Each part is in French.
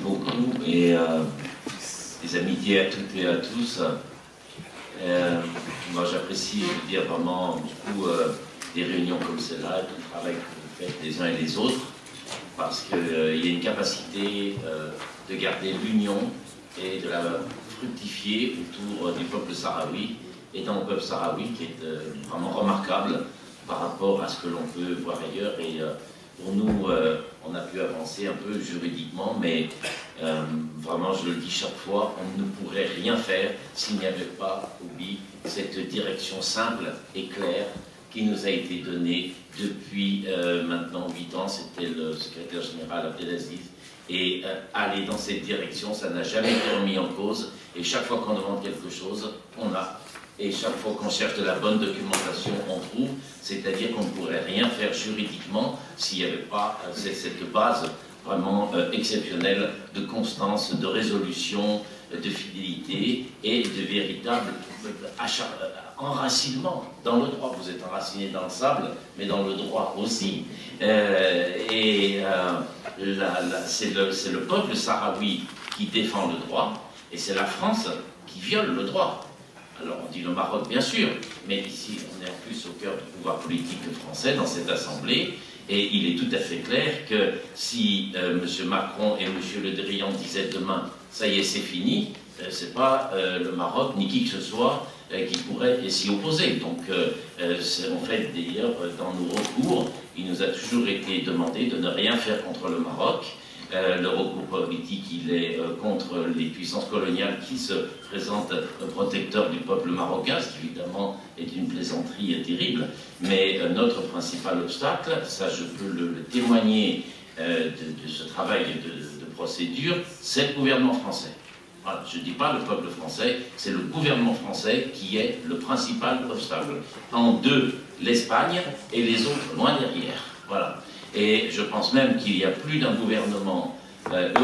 beaucoup et des amitiés à toutes et à tous. Moi j'apprécie, je veux dire, vraiment beaucoup des réunions comme celle-là, tout le travail que vous faites les uns et les autres, parce qu'il y a une capacité de garder l'union et de la fructifier autour du peuple sahraoui, et dans le peuple sahraoui qui est vraiment remarquable par rapport à ce que l'on peut voir ailleurs. Et pour nous, on a pu avancer un peu juridiquement, mais vraiment, je le dis chaque fois, on ne pourrait rien faire s'il n'y avait pas, Oubi, cette direction simple et claire qui nous a été donnée depuis maintenant 8 ans. C'était le secrétaire général Abdelaziz. Et aller dans cette direction, ça n'a jamais été remis en cause. Et chaque fois qu'on demande quelque chose, on a. Et chaque fois qu'on cherche de la bonne documentation, on trouve. C'est-à-dire qu'on ne pourrait rien faire juridiquement s'il n'y avait pas cette base vraiment exceptionnelle de constance, de résolution, de fidélité et de véritable enracinement dans le droit. Vous êtes enraciné dans le sable, mais dans le droit aussi. C'est le peuple sahraoui qui défend le droit, et c'est la France qui viole le droit. Alors on dit le Maroc bien sûr, mais ici on est en plus au cœur du pouvoir politique français dans cette assemblée, et il est tout à fait clair que si M. Macron et M. Le Drian disaient demain ça y est c'est fini, c'est pas le Maroc ni qui que ce soit qui pourrait s'y opposer. Donc en fait d'ailleurs dans nos recours, il nous a toujours été demandé de ne rien faire contre le Maroc. Le recours politique, il est contre les puissances coloniales qui se présentent protecteurs du peuple marocain, ce qui évidemment est une plaisanterie terrible. Mais notre principal obstacle, ça je peux le témoigner de ce travail de procédure, c'est le gouvernement français. Voilà, je ne dis pas le peuple français, c'est le gouvernement français qui est le principal obstacle. En deux, l'Espagne et les autres loin derrière. Voilà. Et je pense même qu'il y a plus d'un gouvernement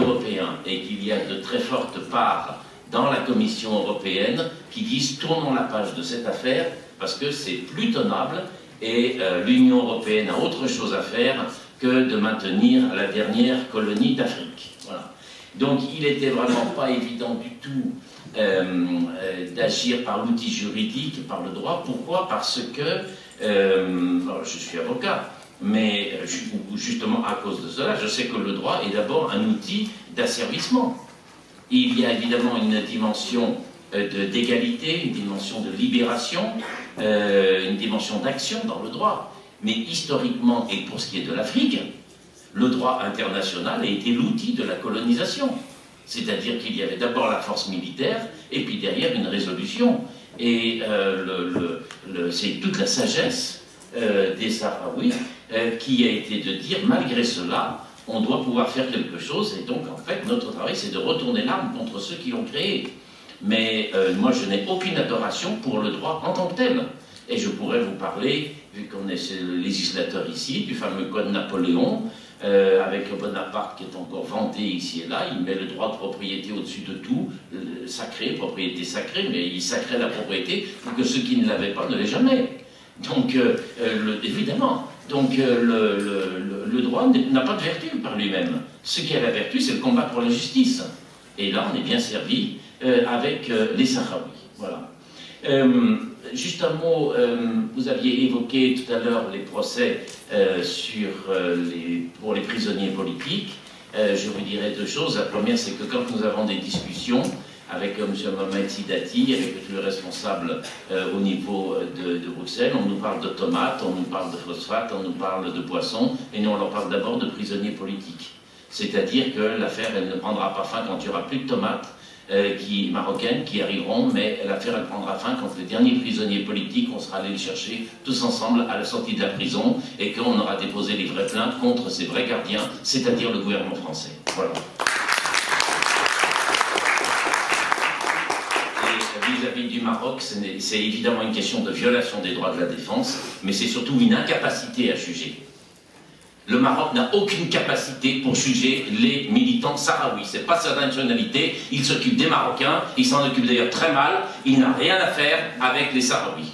européen et qu'il y a de très fortes parts dans la Commission européenne qui disent tournons la page de cette affaire parce que c'est plus tenable et l'Union européenne a autre chose à faire que de maintenir la dernière colonie d'Afrique. Voilà. Donc il n'était vraiment pas évident du tout d'agir par l'outil juridique, par le droit. Pourquoi? Parce que je suis avocat. Mais justement à cause de cela, je sais que le droit est d'abord un outil d'asservissement. Il y a évidemment une dimension d'égalité, une dimension de libération, une dimension d'action dans le droit. Mais historiquement, et pour ce qui est de l'Afrique, le droit international a été l'outil de la colonisation. C'est-à-dire qu'il y avait d'abord la force militaire, et puis derrière une résolution. Et c'est toute la sagesse des Sahraouis qui a été de dire, malgré cela, on doit pouvoir faire quelque chose, et donc en fait notre travail c'est de retourner l'arme contre ceux qui l'ont créé. Mais moi je n'ai aucune adoration pour le droit en tant que tel, et je pourrais vous parler, vu qu'on est le législateur ici, du fameux code Napoléon, avec Bonaparte qui est encore vanté ici et là, il met le droit de propriété au-dessus de tout, sacré, propriété sacrée, mais il sacrait la propriété pour que ceux qui ne l'avaient pas ne l'aient jamais. Donc, évidemment, donc, le droit n'a pas de vertu par lui-même. Ce qui a la vertu, c'est le combat pour la justice. Et là, on est bien servi avec les Sahraouis. Voilà. Juste un mot, vous aviez évoqué tout à l'heure les procès pour les prisonniers politiques. Je vous dirais deux choses. La première, c'est que quand nous avons des discussions avec M. Mohamed Sidati, avec le responsable au niveau de Bruxelles, on nous parle de tomates, on nous parle de phosphate, on nous parle de poissons, et nous on leur parle d'abord de prisonniers politiques. C'est-à-dire que l'affaire, elle ne prendra pas fin quand il n'y aura plus de tomates marocaines qui arriveront, mais l'affaire, elle prendra fin quand les derniers prisonniers politiques, on sera allé les chercher tous ensemble à la sortie de la prison, et qu'on aura déposé les vraies plaintes contre ces vrais gardiens, c'est-à-dire le gouvernement français. Voilà. Vis-à-vis du Maroc, c'est évidemment une question de violation des droits de la défense, mais c'est surtout une incapacité à juger. Le Maroc n'a aucune capacité pour juger les militants sahraouis. C'est pas sa nationalité, il s'occupe des Marocains, il s'en occupe d'ailleurs très mal, il n'a rien à faire avec les Sahraouis.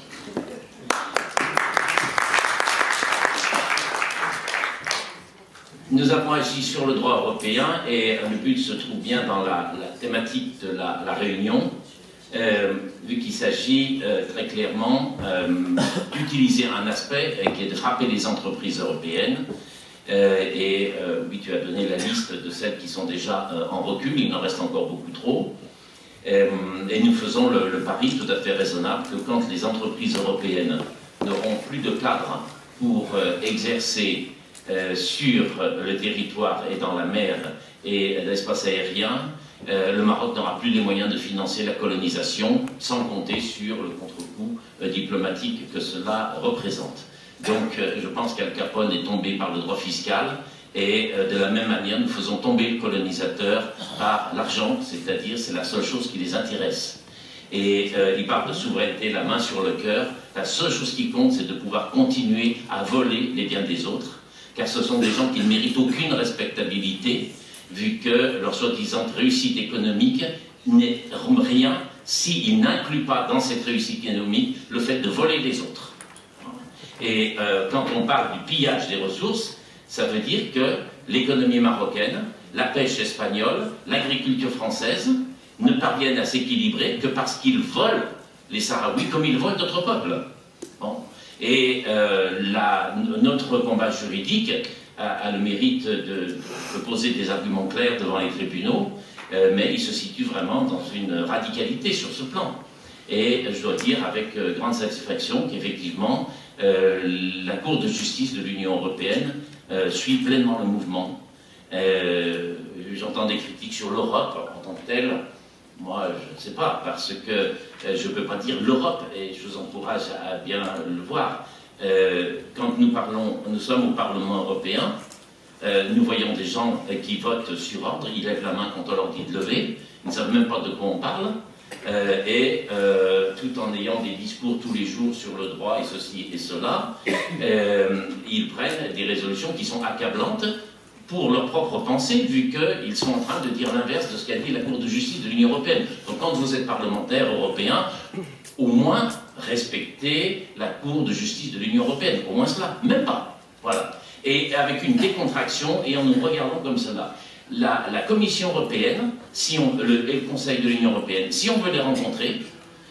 nous avons agi sur le droit européen et le but se trouve bien dans la thématique de la réunion, vu qu'il s'agit très clairement d'utiliser un aspect qui est de frapper les entreprises européennes. Oui, tu as donné la liste de celles qui sont déjà en recul, il en reste encore beaucoup trop. Et nous faisons le pari tout à fait raisonnable que quand les entreprises européennes n'auront plus de cadre pour exercer sur le territoire et dans la mer et l'espace aérien, le Maroc n'aura plus les moyens de financer la colonisation, sans compter sur le contre-coup diplomatique que cela représente. Donc je pense qu'Al Capone est tombé par le droit fiscal, et de la même manière nous faisons tomber le colonisateur par l'argent, c'est-à-dire c'est la seule chose qui les intéresse. Et il parle de souveraineté, la main sur le cœur, la seule chose qui compte c'est de pouvoir continuer à voler les biens des autres, car ce sont des gens qui ne méritent aucune respectabilité, vu que leur soi-disant réussite économique n'est rien s'ils n'incluent pas dans cette réussite économique le fait de voler les autres. Et quand on parle du pillage des ressources, ça veut dire que l'économie marocaine, la pêche espagnole, l'agriculture française ne parviennent à s'équilibrer que parce qu'ils volent les Sahraouis comme ils volent d'autres peuples. Bon. Et notre combat juridique a le mérite de poser des arguments clairs devant les tribunaux, mais il se situe vraiment dans une radicalité sur ce plan. Et je dois dire avec grande satisfaction qu'effectivement, la Cour de justice de l'Union européenne suit pleinement le mouvement. J'entends des critiques sur l'Europe en tant que telle. Moi, je ne sais pas, parce que je ne peux pas dire l'Europe, et je vous encourage à bien le voir. Quand nous sommes au Parlement européen, nous voyons des gens qui votent sur ordre, ils lèvent la main quand on leur dit de lever, ils ne savent même pas de quoi on parle, tout en ayant des discours tous les jours sur le droit et ceci et cela, ils prennent des résolutions qui sont accablantes pour leur propre pensée, vu qu'ils sont en train de dire l'inverse de ce qu'a dit la Cour de justice de l'Union européenne. Donc quand vous êtes parlementaire européen, au moins respectez la Cour de justice de l'Union européenne, au moins cela, même pas. Voilà. Et avec une décontraction et en nous regardant comme cela. La Commission européenne et le Conseil de l'Union européenne, si on veut les rencontrer,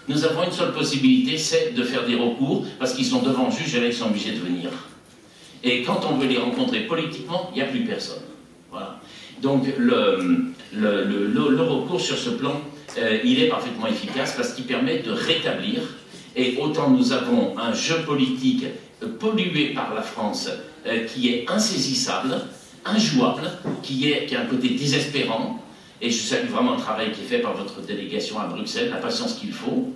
nous avons une seule possibilité, c'est de faire des recours, parce qu'ils sont devant le juge et là ils sont obligés de venir. Et quand on veut les rencontrer politiquement, il n'y a plus personne. Voilà. Donc le recours sur ce plan, il est parfaitement efficace parce qu'il permet de rétablir, et autant nous avons un jeu politique pollué par la France qui est insaisissable, injouable, qui a un côté désespérant, et je salue vraiment le travail qui est fait par votre délégation à Bruxelles, la patience qu'il faut.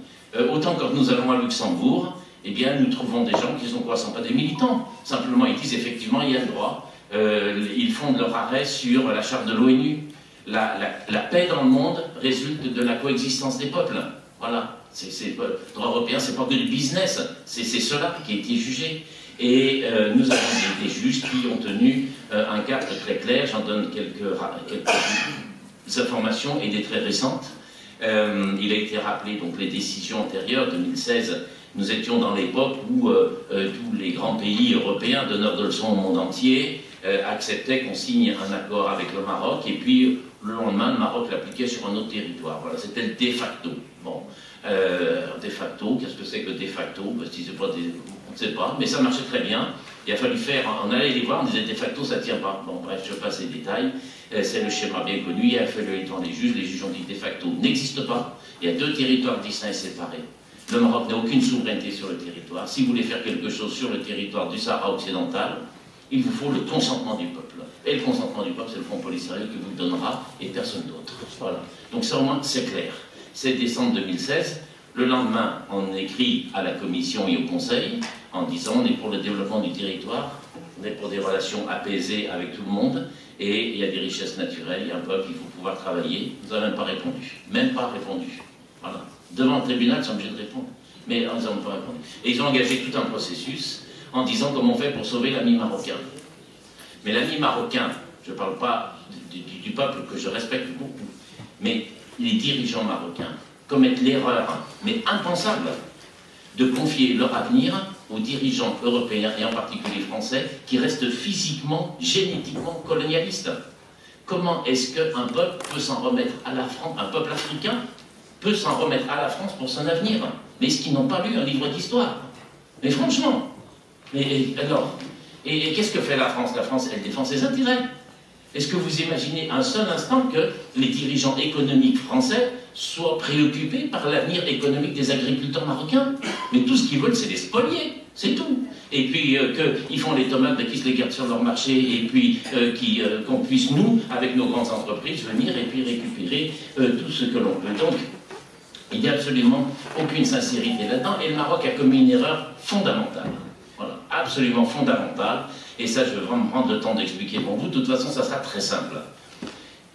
Autant quand nous allons à Luxembourg, eh bien nous trouvons des gens qui sont quoi, sont pas des militants, simplement ils disent effectivement il y a le droit, ils fondent leur arrêt sur la charte de l'ONU. La paix dans le monde résulte de la coexistence des peuples. Voilà, le droit européen, c'est pas que du business, c'est cela qui a été jugé. Et nous avons des juges qui ont tenu un cadre très clair. J'en donne quelques informations et des très récentes. Il a été rappelé donc les décisions antérieures, 2016. Nous étions dans l'époque où tous les grands pays européens, donneurs de leçons au monde entier, acceptaient qu'on signe un accord avec le Maroc, et puis le lendemain, le Maroc l'appliquait sur un autre territoire. Voilà, c'était le de facto. Bon, de facto, qu'est-ce que c'est que de facto? Parce que c'est pas des... On ne sait pas, mais ça marchait très bien. Il a fallu faire, on allait les voir, on disait de facto ça ne tient pas. Bon bref, je passe les détails, c'est le schéma bien connu, il a fallu aller devant les juges ont dit de facto n'existe pas, il y a deux territoires distincts et séparés. Le Maroc n'a aucune souveraineté sur le territoire. Si vous voulez faire quelque chose sur le territoire du Sahara occidental, il vous faut le consentement du peuple. Et le consentement du peuple, c'est le Front Polisario qui vous le donnera et personne d'autre. Voilà. Donc ça au moins c'est clair. C'est décembre 2016. Le lendemain, on écrit à la Commission et au Conseil en disant on est pour le développement du territoire, on est pour des relations apaisées avec tout le monde, et il y a des richesses naturelles, il y a un peuple, il faut pouvoir travailler. Vous n'avez même pas répondu. Même pas répondu. Voilà. Devant le tribunal, ils sont obligés de répondre. Mais ils n'ont pas répondu. Et ils ont engagé tout un processus en disant comment on fait pour sauver l'ami marocain. Mais l'ami marocain, je ne parle pas du peuple que je respecte beaucoup, mais les dirigeants marocains commettent l'erreur, mais impensable, de confier leur avenir aux dirigeants européens, et en particulier français, qui restent physiquement, génétiquement colonialistes. Comment est-ce qu'un peuple peut s'en remettre à la France, un peuple africain peut s'en remettre à la France pour son avenir? Mais est-ce qu'ils n'ont pas lu un livre d'histoire? Mais franchement, alors, qu'est-ce que fait la France? La France, elle défend ses intérêts. Est-ce que vous imaginez un seul instant que les dirigeants économiques français soient préoccupés par l'avenir économique des agriculteurs marocains? Mais tout ce qu'ils veulent, c'est les spolier, c'est tout. Et puis qu'ils font les tomates, qu'ils se les gardent sur leur marché, et puis qu'on puisse, nous, avec nos grandes entreprises, venir et puis récupérer tout ce que l'on peut. Donc, il n'y a absolument aucune sincérité là-dedans, et le Maroc a commis une erreur fondamentale. Voilà, absolument fondamentale. Et ça, je vais vraiment prendre le temps d'expliquer pour vous. De toute façon, ça sera très simple.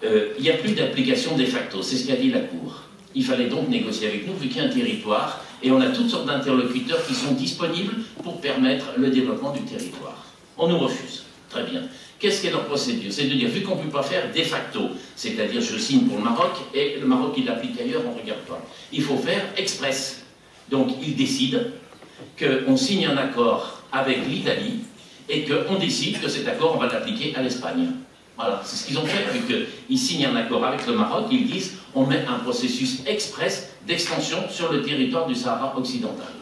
Il n'y a plus d'application de facto, c'est ce qu'a dit la Cour. Il fallait donc négocier avec nous, vu qu'il y a un territoire, et on a toutes sortes d'interlocuteurs qui sont disponibles pour permettre le développement du territoire. On nous refuse. Très bien. Qu'est-ce qu'est leur procédure? C'est de dire, vu qu'on ne peut pas faire de facto, c'est-à-dire je signe pour le Maroc, et le Maroc il l'applique ailleurs, on ne regarde pas. Il faut faire express. Donc ils décident qu'on signe un accord avec l'Italie, et qu'on décide que cet accord, on va l'appliquer à l'Espagne. Voilà, c'est ce qu'ils ont fait, vu qu'ils signent un accord avec le Maroc, ils disent on met un processus express d'extension sur le territoire du Sahara occidental.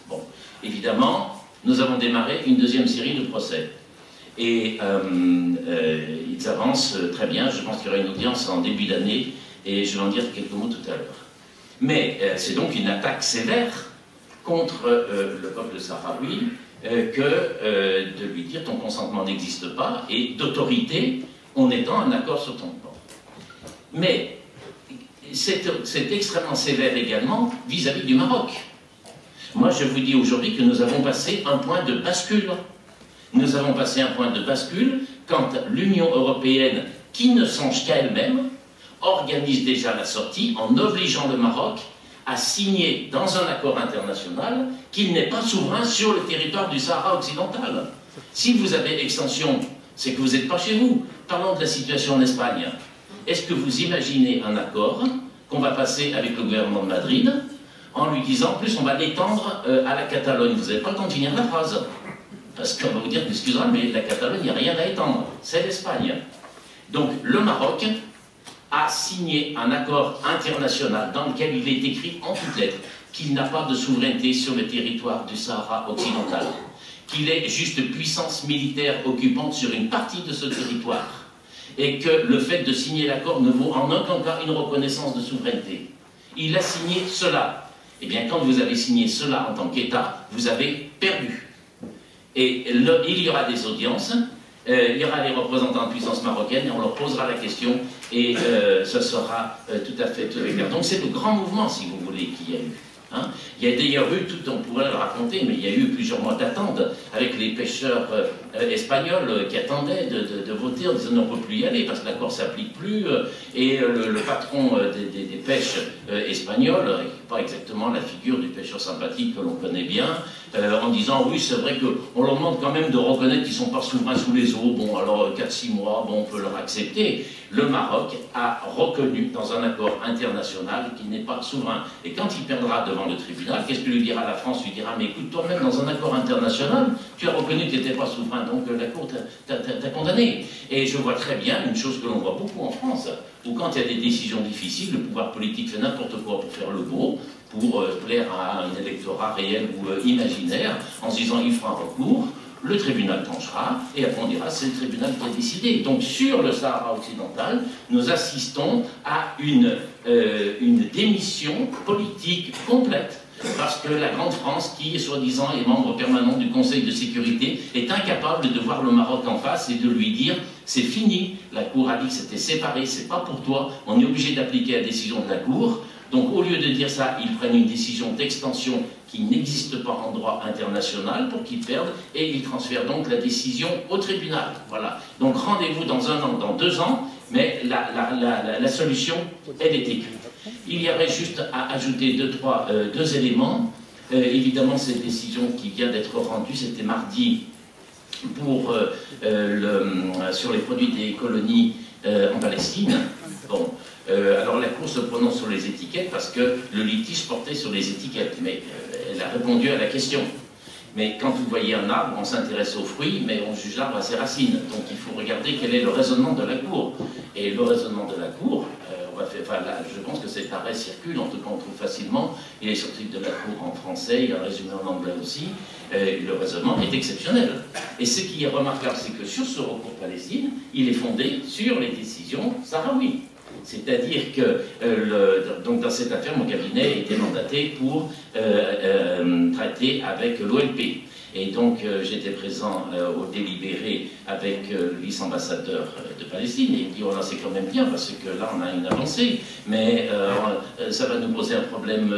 Bon, évidemment, nous avons démarré une deuxième série de procès. Et ils avancent très bien, je pense qu'il y aura une audience en début d'année, et je vais en dire quelques mots tout à l'heure. Mais c'est donc une attaque sévère contre le peuple sahraoui, de lui dire ton consentement n'existe pas, et d'autorité, on étend un accord sur ton corps. Mais c'est extrêmement sévère également vis-à-vis du Maroc. Moi, je vous dis aujourd'hui que nous avons passé un point de bascule. Nous avons passé un point de bascule quand l'Union européenne, qui ne songe qu'à elle-même, organise déjà la sortie en obligeant le Maroc à signer dans un accord international qu'il n'est pas souverain sur le territoire du Sahara occidental. Si vous avez extension, c'est que vous n'êtes pas chez vous. Parlons de la situation en Espagne. Est-ce que vous imaginez un accord qu'on va passer avec le gouvernement de Madrid en lui disant, en plus on va l'étendre à la Catalogne? Vous n'avez pas le temps de finir la phrase. Parce qu'on va vous dire, excusez-moi, mais la Catalogne, il n'y a rien à étendre. C'est l'Espagne. Donc le Maroc a signé un accord international dans lequel il est écrit en toutes lettres qu'il n'a pas de souveraineté sur le territoire du Sahara occidental, qu'il est juste puissance militaire occupante sur une partie de ce territoire, et que le fait de signer l'accord ne vaut en aucun cas une reconnaissance de souveraineté. Il a signé cela. Eh bien, quand vous avez signé cela en tant qu'État, vous avez perdu. Et il y aura des audiences, il y aura les représentants de puissance marocaine, et on leur posera la question, et ce sera tout à fait clair. Donc c'est le grand mouvement, si vous voulez, qu'il y a eu. Hein. Il y a d'ailleurs eu, tout on pourrait le raconter, mais il y a eu plusieurs mois d'attente avec les pêcheurs espagnols qui attendaient de voter en disant on ne peut plus y aller parce que l'accord ne s'applique plus, et le patron des pêches espagnols, pas exactement la figure du pêcheur sympathique que l'on connaît bien, en disant oui c'est vrai qu'on leur demande quand même de reconnaître qu'ils ne sont pas souverains sous les eaux, bon alors 4-6 mois, bon on peut leur accepter. Le Maroc a reconnu dans un accord international qu'il n'est pas souverain. Et quand il perdra devant le tribunal, qu'est-ce que lui dira la France? Lui dira mais écoute toi-même dans un accord international, tu as reconnu que tu n'étais pas souverain, donc la Cour t'a condamné. Et je vois très bien une chose que l'on voit beaucoup en France, où quand il y a des décisions difficiles, le pouvoir politique fait n'importe quoi pour faire le beau, pour plaire à un électorat réel ou imaginaire, en se disant il fera un recours, le tribunal tranchera, et après on dira c'est le tribunal qui a décidé. Donc sur le Sahara occidental, nous assistons à une démission politique complète, parce que la grande France, qui soi-disant est membre permanent du Conseil de sécurité, est incapable de voir le Maroc en face et de lui dire c'est fini, la Cour a dit que c'était séparé, c'est pas pour toi, on est obligé d'appliquer la décision de la Cour. Donc au lieu de dire ça, ils prennent une décision d'extension qui n'existe pas en droit international pour qu'ils perdent, et ils transfèrent donc la décision au tribunal. Voilà. Donc rendez-vous dans 1 an, dans 2 ans, mais la solution, elle est écrite. Il y aurait juste à ajouter deux éléments. Évidemment, cette décision qui vient d'être rendue, c'était mardi pour, sur les produits des colonies en Palestine. Bon. Alors la Cour se prononce sur les étiquettes parce que le litige portait sur les étiquettes, mais elle a répondu à la question. Mais quand vous voyez un arbre, on s'intéresse aux fruits, mais on juge l'arbre à ses racines. Donc il faut regarder quel est le raisonnement de la Cour. Et le raisonnement de la Cour, je pense que cet arrêt circule, en tout cas on trouve facilement, il est sorti de la Cour en français, il y a un résumé en anglais aussi, le raisonnement est exceptionnel. Et ce qui est remarquable, c'est que sur ce recours Palestine, il est fondé sur les décisions sahraouies. C'est-à-dire que donc dans cette affaire, mon cabinet a été mandaté pour traiter avec l'OLP. Et donc j'étais présent au délibéré avec le vice-ambassadeur de Palestine, et il dit oh là c'est quand même bien parce que là on a une avancée, mais ça va nous poser un problème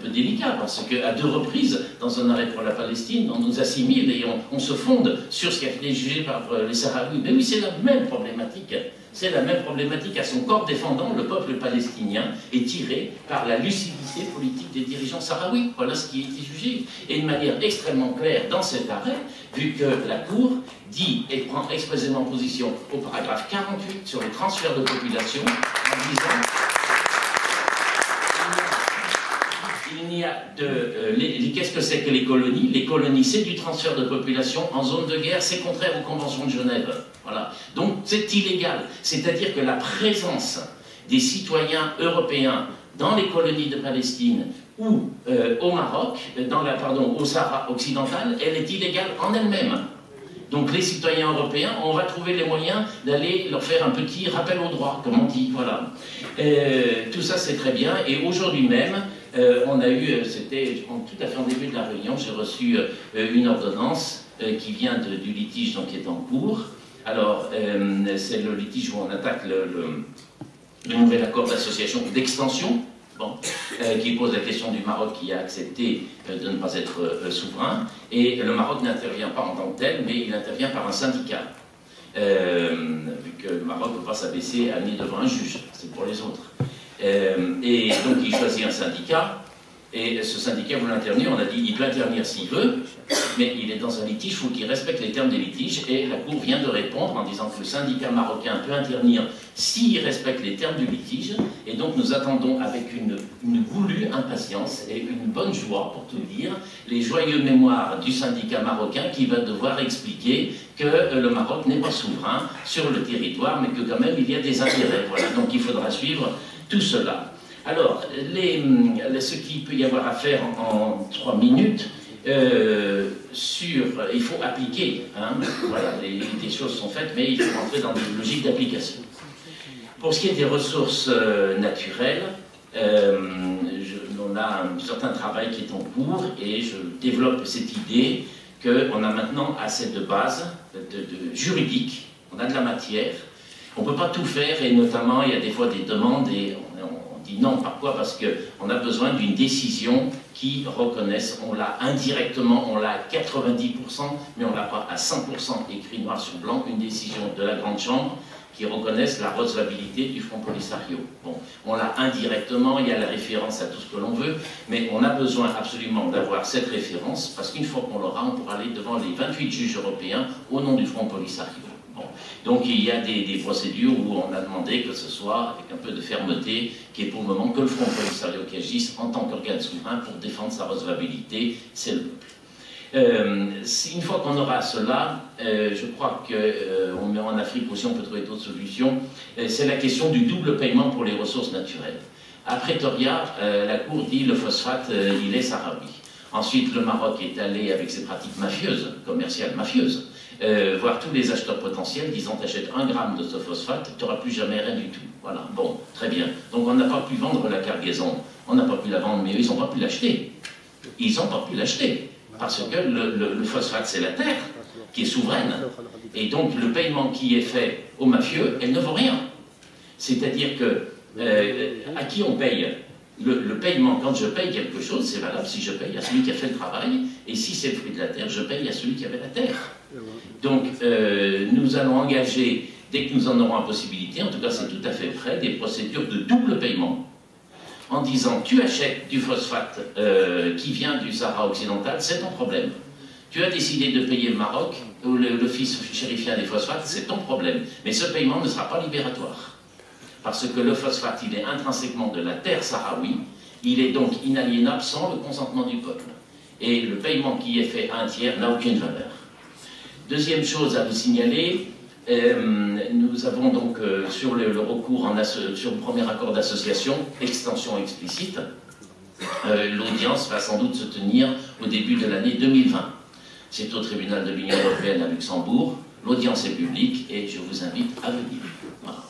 peu délicat parce qu'à 2 reprises, dans un arrêt pour la Palestine, on nous assimile et on se fonde sur ce qui a été jugé par les Sahraouis. Mais oui, c'est la même problématique. C'est la même problématique. À son corps défendant, le peuple palestinien est tiré par la lucidité politique des dirigeants sahraouis. Voilà ce qui a été jugé. Et de manière extrêmement claire dans cet arrêt, vu que la Cour dit et prend expressément position au paragraphe 48 sur les transferts de population, en disant il n'y a de... Qu'est-ce que c'est que les colonies? Les colonies, c'est du transfert de population en zone de guerre, c'est contraire aux conventions de Genève. Voilà. Donc c'est illégal. C'est-à-dire que la présence des citoyens européens dans les colonies de Palestine ou au Maroc, au Sahara occidental, elle est illégale en elle-même. Donc les citoyens européens, on va trouver les moyens d'aller leur faire un petit rappel au droit, comme on dit. Voilà. Tout ça c'est très bien. Et aujourd'hui même, on a eu, c'était tout à fait en début de la réunion, j'ai reçu une ordonnance qui vient du litige donc, qui est en cours. Alors, c'est le litige où on attaque le nouvel accord d'association d'extension, bon, qui pose la question du Maroc qui a accepté de ne pas être souverain. Et le Maroc n'intervient pas en tant que tel, mais il intervient par un syndicat. Vu que le Maroc ne peut pas s'abaisser à ni devant un juge, c'est pour les autres. Et donc il choisit un syndicat, et ce syndicat veut intervenir, on a dit il peut intervenir s'il veut, mais il est dans un litige, il faut qu'il respecte les termes des litiges, et la Cour vient de répondre en disant que le syndicat marocain peut intervenir s'il respecte les termes du litige, et donc nous attendons avec une voulue impatience et une bonne joie, pour tout dire, les joyeux mémoires du syndicat marocain qui va devoir expliquer que le Maroc n'est pas souverain sur le territoire, mais que quand même il y a des intérêts. Voilà, donc il faudra suivre tout cela. Alors, ce qu'il peut y avoir à faire en 3 minutes, il faut appliquer, hein, voilà, des choses sont faites, mais il faut rentrer dans des logiques d'application. Pour ce qui est des ressources naturelles, on a un certain travail qui est en cours, et je développe cette idée qu'on a maintenant assez de bases juridiques, on a de la matière. On ne peut pas tout faire, et notamment il y a des fois des demandes et on dit non. Pourquoi? Parce qu'on a besoin d'une décision qui reconnaisse, on l'a indirectement, on l'a à 90%, mais on ne l'a pas à 100% écrit noir sur blanc, une décision de la Grande Chambre qui reconnaisse la recevabilité du Front Polisario. Bon, on l'a indirectement, il y a la référence à tout ce que l'on veut, mais on a besoin absolument d'avoir cette référence, parce qu'une fois qu'on l'aura, on pourra aller devant les 28 juges européens au nom du Front Polisario. Bon. Donc il y a des procédures où on a demandé que ce soit, avec un peu de fermeté, qu'il n'y ait pour le moment que le Front Polisario qui agisse en tant qu'organe souverain pour défendre sa recevabilité, c'est le peuple. Une fois qu'on aura cela, je crois qu'on met en Afrique aussi, on peut trouver d'autres solutions, c'est la question du double paiement pour les ressources naturelles. À Pretoria, la Cour dit le phosphate, il est sahraoui. Ensuite, le Maroc est allé avec ses pratiques mafieuses, commerciales mafieuses, voir tous les acheteurs potentiels disant t'achètes 1 gramme de ce phosphate, tu n'auras plus jamais rien du tout. Voilà, bon, très bien. Donc on n'a pas pu vendre la cargaison, on n'a pas pu la vendre, mais eux, ils n'ont pas pu l'acheter. Ils n'ont pas pu l'acheter, parce que le phosphate, c'est la terre qui est souveraine. Et donc le paiement qui est fait aux mafieux, elle ne vaut rien. C'est-à-dire que, à qui on paye? Le paiement, quand je paye quelque chose, c'est valable si je paye à celui qui a fait le travail, et si c'est le fruit de la terre, je paye à celui qui avait la terre. Donc, nous allons engager, dès que nous en aurons la possibilité, en tout cas c'est tout à fait prêt, des procédures de double paiement, en disant, tu achètes du phosphate qui vient du Sahara occidental, c'est ton problème. Tu as décidé de payer le Maroc, ou l'office chérifien des phosphates, c'est ton problème. Mais ce paiement ne sera pas libératoire. Parce que le phosphate, il est intrinsèquement de la terre sahraoui, il est donc inaliénable sans le consentement du peuple. et le paiement qui est fait à un tiers n'a aucune valeur. Deuxième chose à vous signaler, nous avons donc sur le recours sur le premier accord d'association, extension explicite, l'audience va sans doute se tenir au début de l'année 2020. C'est au tribunal de l'Union européenne à Luxembourg, l'audience est publique et je vous invite à venir. Voilà.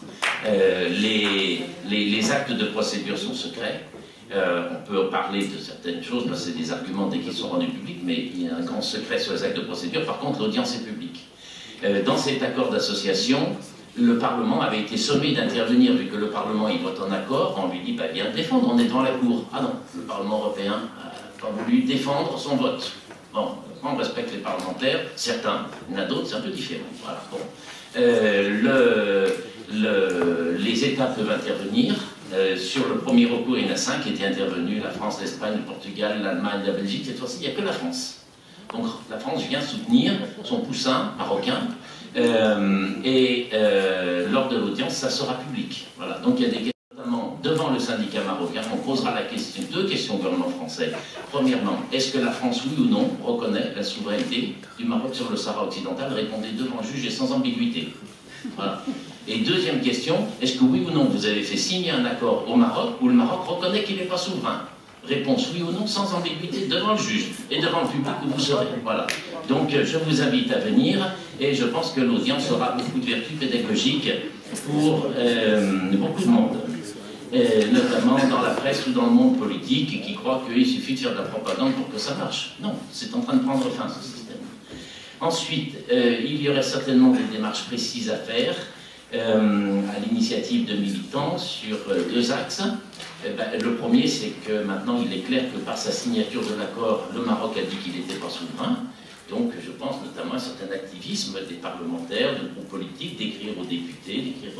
Les actes de procédure sont secrets. On peut parler de certaines choses, parce que c'est des arguments dès qu'ils sont rendus publics, mais il y a un grand secret sur les actes de procédure. Par contre, l'audience est publique. Dans cet accord d'association, le Parlement avait été sommé d'intervenir, vu que le Parlement il vote en accord, on lui dit bah, viens défendre, on est devant la Cour. Ah non, le Parlement européen n'a pas voulu défendre son vote. Bon, on respecte les parlementaires, certains, il y en a d'autres, c'est un peu différent. Voilà, bon. Les États peuvent intervenir. Sur le premier recours, il y en a 5 qui étaient intervenus, la France, l'Espagne, le Portugal, l'Allemagne, la Belgique. Cette fois-ci, il n'y a que la France. Donc la France vient soutenir son poussin marocain lors de l'audience, ça sera public. Voilà. Donc il y a des questions, notamment devant le syndicat marocain, on posera la question, 2 questions au gouvernement français. Premièrement, est-ce que la France, oui ou non, reconnaît la souveraineté du Maroc sur le Sahara occidental? Répondez devant le juge et sans ambiguïté. Voilà. Et deuxième question, est-ce que oui ou non vous avez fait signer un accord au Maroc où le Maroc reconnaît qu'il n'est pas souverain? Réponse oui ou non, sans ambiguïté, devant le juge et devant le public où vous serez. Voilà. Donc je vous invite à venir et je pense que l'audience aura beaucoup de vertus pédagogiques pour beaucoup de monde. Notamment dans la presse ou dans le monde politique qui croit qu'il suffit de faire de la propagande pour que ça marche. Non, c'est en train de prendre fin ce système. Ensuite, il y aurait certainement des démarches précises à faire à l'initiative de militants sur 2 axes. Le premier, c'est que maintenant il est clair que par sa signature de l'accord, le Maroc a dit qu'il n'était pas souverain. Donc je pense notamment à un certain activisme des parlementaires, de groupes politiques, d'écrire aux députés, d'écrire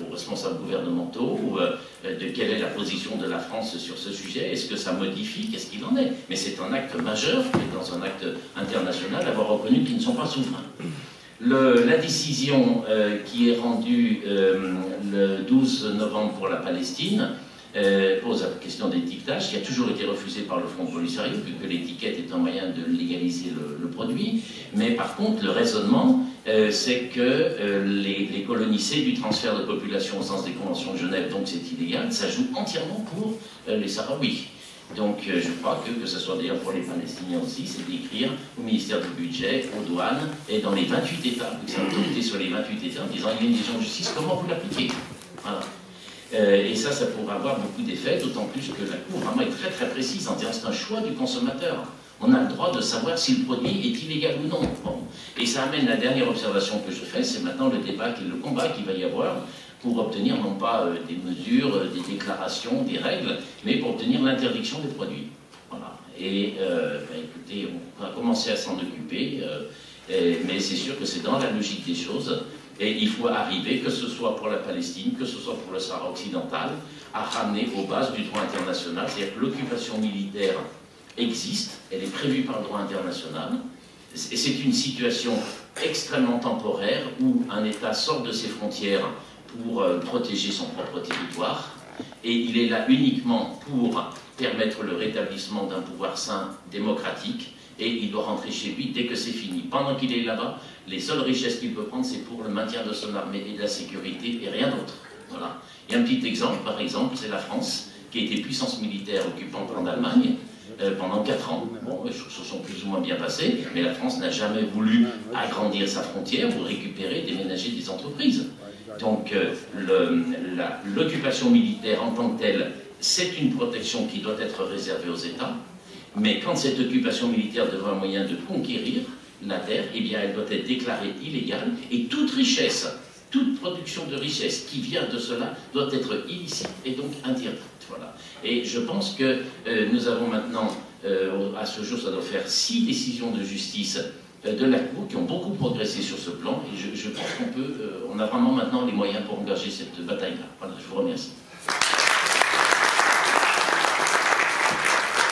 aux responsables gouvernementaux, de quelle est la position de la France sur ce sujet, est-ce que ça modifie, qu'est-ce qu'il en est. Mais c'est un acte majeur, dans un acte international, d'avoir reconnu qu'ils ne sont pas souverains. La décision qui est rendue le 12 novembre pour la Palestine pose la question d'étiquetage, qui a toujours été refusée par le Front Polisario, puisque l'étiquette est un moyen de légaliser le produit. Mais par contre, le raisonnement, c'est que les colonisés du transfert de population au sens des conventions de Genève, donc c'est illégal, ça joue entièrement pour les Sahraouis. Donc je crois que ce soit d'ailleurs pour les Palestiniens aussi, c'est d'écrire au ministère du Budget, aux douanes, et dans les 28 États, vous avez autorité sur les 28 États, en disant il y a une décision de justice, comment vous l'appliquez? Voilà. Et ça pourrait avoir beaucoup d'effets, d'autant plus que la Cour vraiment est très très précise en disant c'est un choix du consommateur. On a le droit de savoir si le produit est illégal ou non. Bon. Et ça amène la dernière observation que je fais, c'est maintenant le débat, le combat qu'il va y avoir pour obtenir non pas des mesures, des déclarations, des règles, mais pour obtenir l'interdiction des produits. Voilà. Et écoutez, on va commencer à s'en occuper, mais c'est sûr que c'est dans la logique des choses. Et il faut arriver, que ce soit pour la Palestine, que ce soit pour le Sahara occidental, à ramener aux bases du droit international. C'est-à-dire que l'occupation militaire existe, elle est prévue par le droit international. Et c'est une situation extrêmement temporaire où un État sort de ses frontières pour protéger son propre territoire. Et il est là uniquement pour permettre le rétablissement d'un pouvoir sain, démocratique. Et il doit rentrer chez lui dès que c'est fini. Pendant qu'il est là-bas, les seules richesses qu'il peut prendre, c'est pour le maintien de son armée et de la sécurité, et rien d'autre. Voilà. Et un petit exemple, par exemple, c'est la France, qui a été puissance militaire occupante en Allemagne pendant 4 ans. Bon, les choses se sont plus ou moins bien passées, mais la France n'a jamais voulu agrandir sa frontière ou récupérer, déménager des entreprises. Donc l'occupation militaire en tant que telle, c'est une protection qui doit être réservée aux États. Mais quand cette occupation militaire devient un moyen de conquérir la terre, eh bien elle doit être déclarée illégale et toute richesse, toute production de richesse qui vient de cela doit être illicite et donc interdite. Voilà. Et je pense que nous avons maintenant, à ce jour, ça doit faire 6 décisions de justice de la Cour qui ont beaucoup progressé sur ce plan et je pense qu'on a vraiment maintenant les moyens pour engager cette bataille-là. Voilà, je vous remercie.